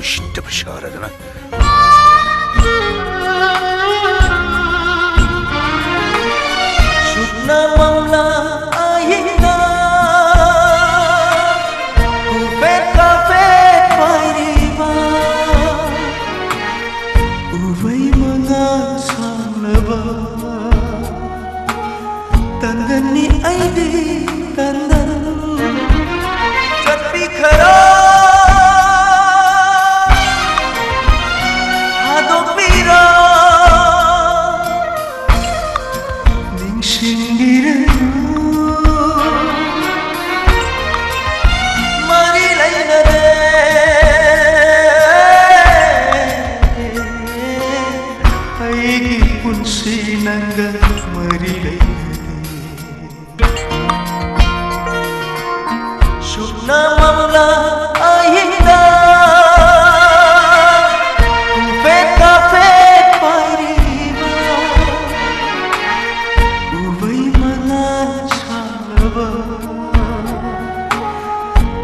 usittaba sharadana shukna mamla ayinda ufet kafet pairiba uvai manga sanaba tandani aidi tandan chatpi khara hadopira ningshingira mari lainare aigi punsi nanga mari shukna mamla ayinda ufet kafet pairiba uvai mangan salaba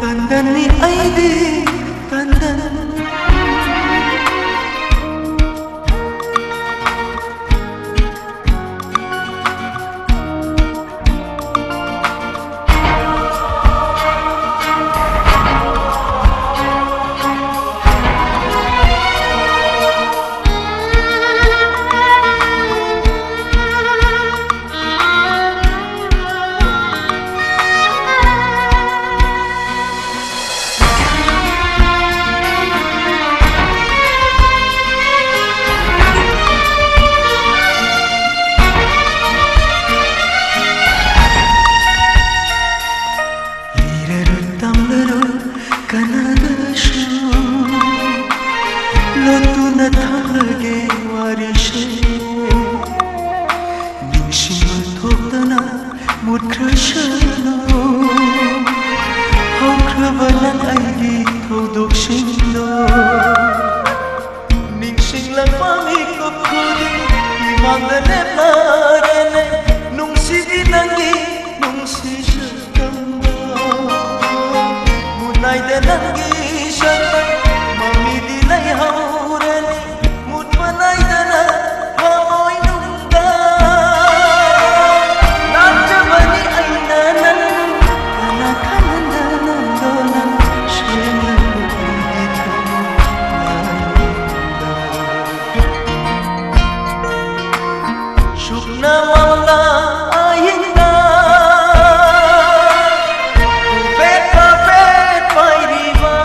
tandani aidi tandan lotuna thalage warishe ningshinga thokdana mutkrashano haukrabalan aigi thaudokshindo ningsinglang pamikop khudi imangdane narene nungsidi nangi nungsi shakamba munayde nangi shakamba mamidi lay haurene mut panaydana hamoy nungda najabani aina nan kana kananda nandona shena lugita shukna mamla ayinda ufet kafet pairiba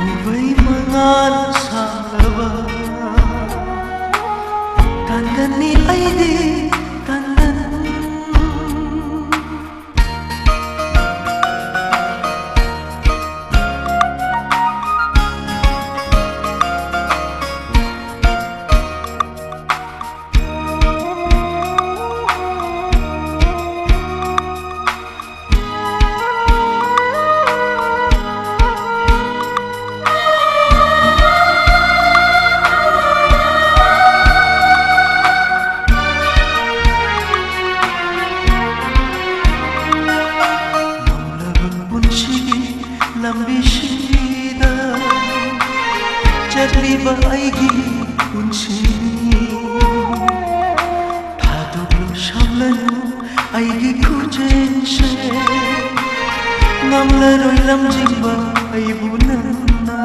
uvai mangan salaba tandani aidi tandan lambishida chatliba aigi punsi thadoblo shamlanu aigi khujenshe ngamlaroi lamjingba aibunanna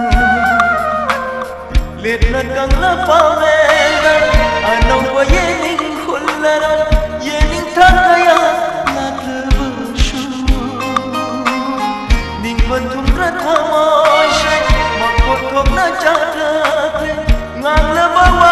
letna kangla pamena anawwa yening khullara yening thakaya naklabashu ningbatum rathamoy makot thokna chathakle ngamla bawa